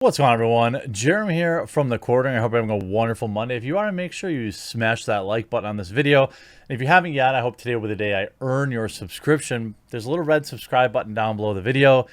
What's going on, everyone? Jeremy here from the Quartering. I hope you're having a wonderful Monday. If you are, make sure you smash that like button on this video. And if you haven't yet, I hope today will be the day I earn your subscription. There's a little red subscribe button down below the video.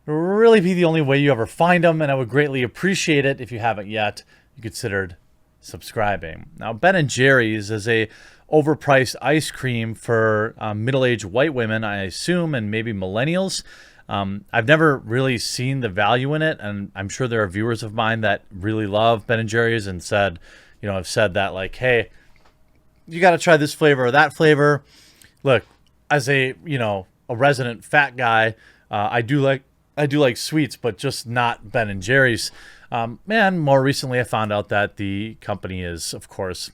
It will really be the only way you ever find them, and I would greatly appreciate it if you haven't yet. You considered subscribing. Now, Ben & Jerry's is a overpriced ice cream for middle-aged white women, I assume, and maybe millennials. I've never really seen the value in it, and I'm sure there are viewers of mine that really love Ben & Jerry's and said, have said that, like, hey, you got to try this flavor or that flavor. Look, as a resident fat guy, I do like sweets, but just not Ben & Jerry's. And more recently, I found out that the company is, of course,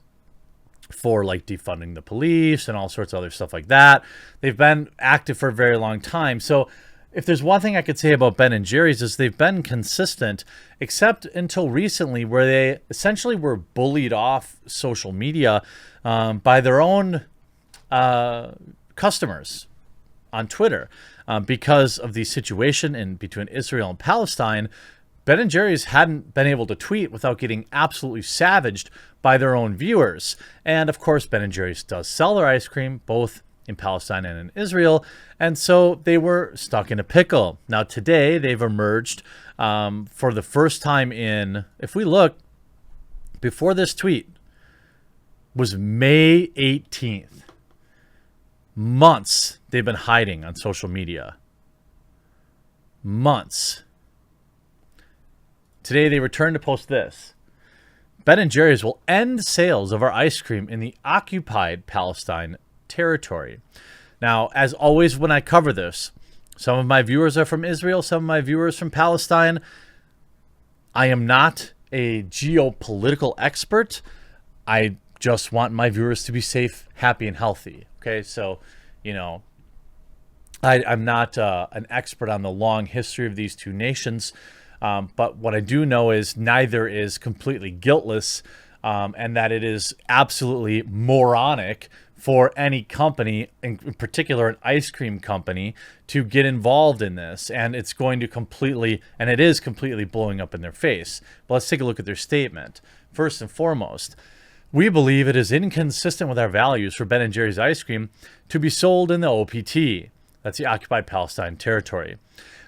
for like defunding the police and all sorts of other stuff like that. They've been active for a very long time. So if there's one thing I could say about Ben & Jerry's is they've been consistent, except until recently, where they essentially were bullied off social media by their own customers on Twitter because of the situation in between Israel and Palestine. Ben & Jerry's hadn't been able to tweet without getting absolutely savaged by their own viewers. And of course, Ben & Jerry's does sell their ice cream both in Palestine and in Israel, and so they were stuck in a pickle. Now today they've emerged for the first time in, if we look, before this tweet was May 18th. Months they've been hiding on social media. Months. Today they returned to post this. Ben & Jerry's will end sales of our ice cream in the occupied Palestine territory. Now, as always, when I cover this, some of my viewers are from Israel, some of my viewers from Palestine. I am not a geopolitical expert. I just want my viewers to be safe, happy, and healthy. Okay, so, I'm not an expert on the long history of these two nations, but what I do know is neither is completely guiltless, and that it is absolutely moronic for any company, in particular an ice cream company, to get involved in this. And it's going to completely, and it is completely blowing up in their face. But let's take a look at their statement. First and foremost, we believe it is inconsistent with our values for Ben & Jerry's ice cream to be sold in the OPT. That's the Occupied Palestine Territory.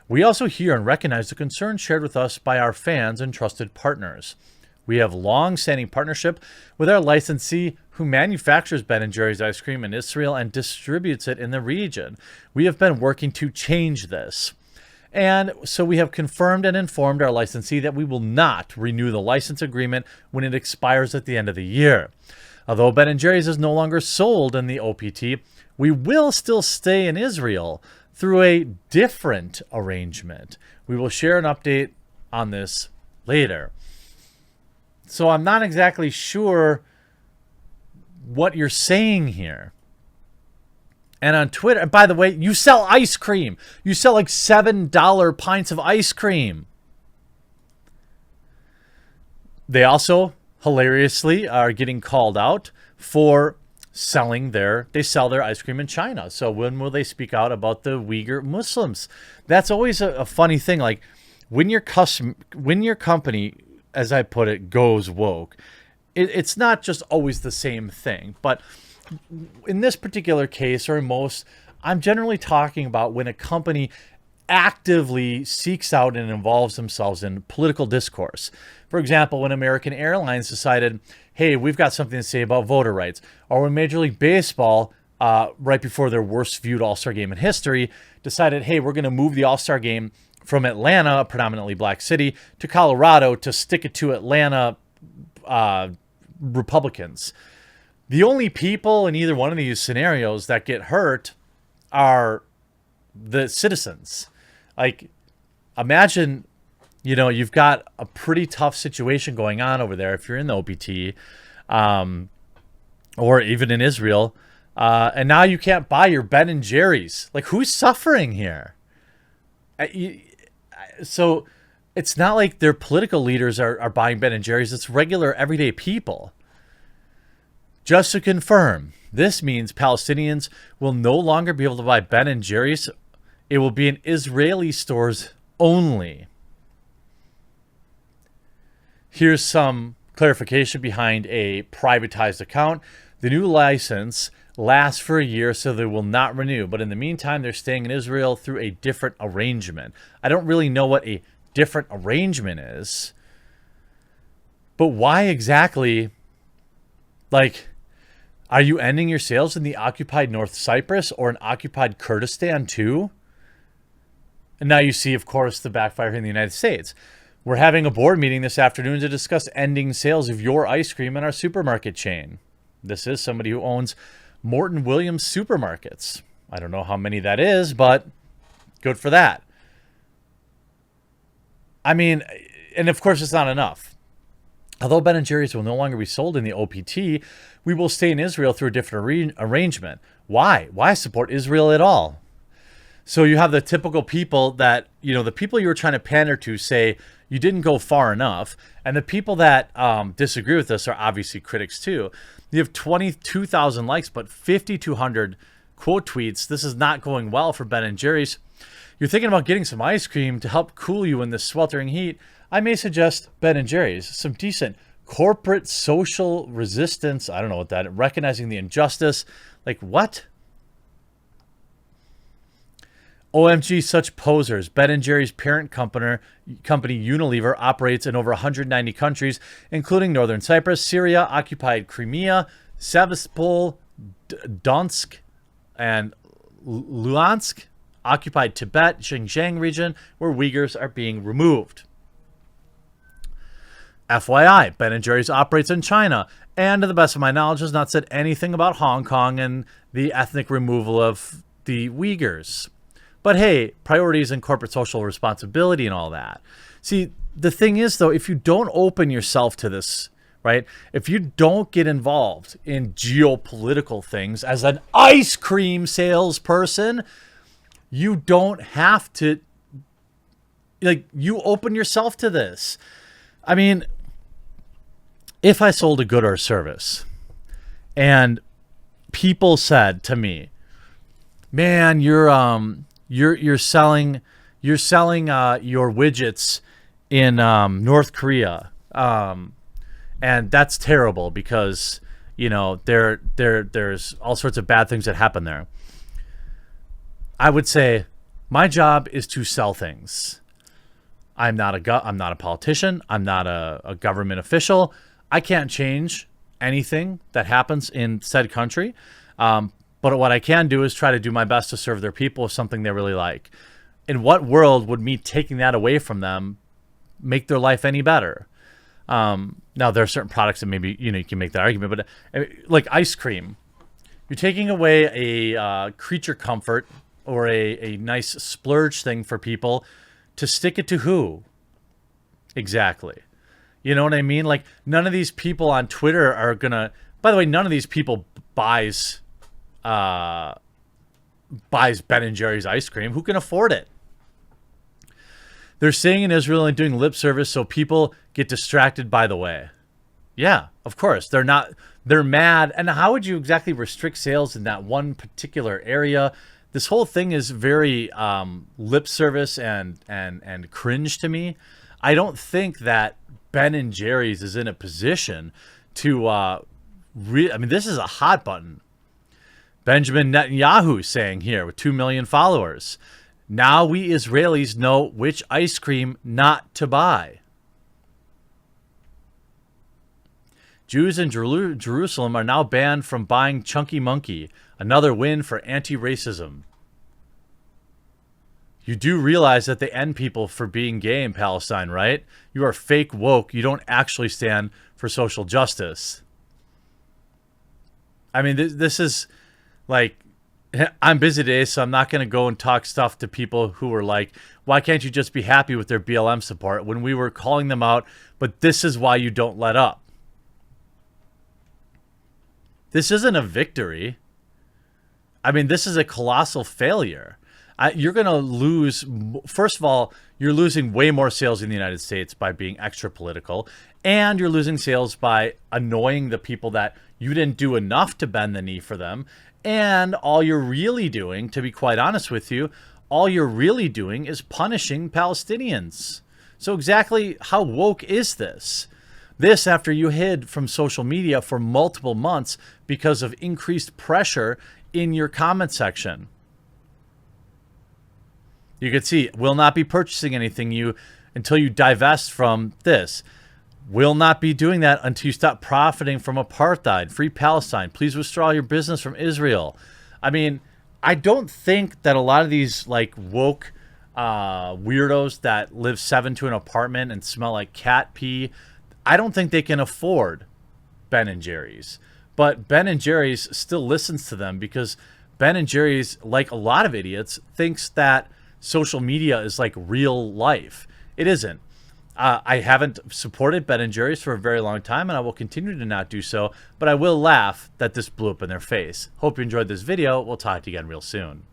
We also hear and recognize the concerns shared with us by our fans and trusted partners. We have long-standing partnership with our licensee who manufactures Ben & Jerry's ice cream in Israel and distributes it in the region. We have been working to change this. And so we have confirmed and informed our licensee that we will not renew the license agreement when it expires at the end of the year. Although Ben & Jerry's is no longer sold in the OPT, we will still stay in Israel through a different arrangement. We will share an update on this later. So I'm not exactly sure what you're saying here. And on Twitter, and by the way, you sell ice cream. You sell like $7 pints of ice cream. They also, hilariously, are getting called out for they sell their ice cream in China. So when will they speak out about the Uyghur Muslims? That's always a funny thing. Like when your company, as I put it, goes woke, it's not just always the same thing. But in this particular case, or in most, I'm generally talking about when a company actively seeks out and involves themselves in political discourse. For example, when American Airlines decided, hey, we've got something to say about voter rights, or when Major League Baseball, right before their worst viewed All-Star game in history, decided, hey, we're going to move the All-Star game from Atlanta, a predominantly black city, to Colorado to stick it to Atlanta Republicans. The only people in either one of these scenarios that get hurt are the citizens. Like, imagine, you've got a pretty tough situation going on over there if you're in the OPT, or even in Israel, and now you can't buy your Ben & Jerry's. Like, who's suffering here? So it's not like their political leaders are buying Ben & Jerry's. It's regular, everyday people. Just to confirm, this means Palestinians will no longer be able to buy Ben & Jerry's. It will be in Israeli stores only. Here's some clarification behind a privatized account. The new license lasts for a year, so they will not renew. But in the meantime, they're staying in Israel through a different arrangement. I don't really know what a different arrangement is. But why exactly? Like, are you ending your sales in the occupied North Cyprus or in occupied Kurdistan too? And now you see, of course, the backfire here in the United States. We're having a board meeting this afternoon to discuss ending sales of your ice cream in our supermarket chain. This is somebody who owns Morton Williams Supermarkets. I don't know how many that is, but good for that. I mean, and of course it's not enough. Although Ben & Jerry's will no longer be sold in the OPT, we will stay in Israel through a different arrangement. Why? Why support Israel at all? So you have the typical people that, the people you were trying to pander to say you didn't go far enough. And the people that disagree with us are obviously critics too. You have 22,000 likes, but 5,200 quote tweets. This is not going well for Ben & Jerry's. You're thinking about getting some ice cream to help cool you in this sweltering heat. I may suggest Ben & Jerry's, some decent corporate social resistance. I don't know what that, recognizing the injustice. Like what? OMG, such posers. Ben & Jerry's parent company Unilever operates in over 190 countries, including Northern Cyprus, Syria, occupied Crimea, Sevastopol, Donetsk, and Luhansk, occupied Tibet, Xinjiang region, where Uyghurs are being removed. FYI, Ben & Jerry's operates in China, and to the best of my knowledge has not said anything about Hong Kong and the ethnic removal of the Uyghurs. But hey, priorities and corporate social responsibility and all that. See, the thing is, though, if you don't open yourself to this, right? If you don't get involved in geopolitical things as an ice cream salesperson, you don't have to, you open yourself to this. I mean, if I sold a good or a service and people said to me, man, you're selling your widgets in North Korea, and that's terrible because there's all sorts of bad things that happen there. I would say my job is to sell things. I'm not a politician. I'm not a government official. I can't change anything that happens in said country. But what I can do is try to do my best to serve their people with something they really like. In what world would me taking that away from them make their life any better? Now, there are certain products that maybe, you can make that argument, but like ice cream, you're taking away a creature comfort or a nice splurge thing for people to stick it to who? Exactly. You know what I mean? Like, none of these people on Twitter are going to, by the way, none of these people buys Ben & Jerry's ice cream. Who can afford it? They're staying in Israel and doing lip service so people get distracted by the way. Yeah, of course. They're mad. And how would you exactly restrict sales in that one particular area? This whole thing is very lip service and cringe to me. I don't think that Ben & Jerry's is in a position to this is a hot button. Benjamin Netanyahu saying here with 2 million followers, now we Israelis know which ice cream not to buy. Jews in Jerusalem are now banned from buying Chunky Monkey. Another win for anti-racism. You do realize that they end people for being gay in Palestine, right? You are fake woke. You don't actually stand for social justice. I mean, this is like, I'm busy today, so I'm not going to go and talk stuff to people who are like, why can't you just be happy with their BLM support when we were calling them out, but this is why you don't let up. This isn't a victory. I mean, this is a colossal failure. You're going to lose, first of all, you're losing way more sales in the United States by being extra political, and you're losing sales by annoying the people that you didn't do enough to bend the knee for them. And all you're really doing, to be quite honest with you, all you're really doing is punishing Palestinians. So exactly how woke is this? This after you hid from social media for multiple months because of increased pressure in your comment section. You can see, will not be purchasing anything until you divest from this. Will not be doing that until you stop profiting from apartheid. Free Palestine. Please withdraw your business from Israel. I mean, I don't think that a lot of these like woke weirdos that live 7 to an apartment and smell like cat pee, I don't think they can afford Ben and Jerry's. But Ben and Jerry's still listens to them because Ben and Jerry's, like a lot of idiots, thinks that social media is like real life. It isn't. I haven't supported Ben and Jerry's for a very long time, and I will continue to not do so, but I will laugh that this blew up in their face. Hope you enjoyed this video. We'll talk to you again real soon.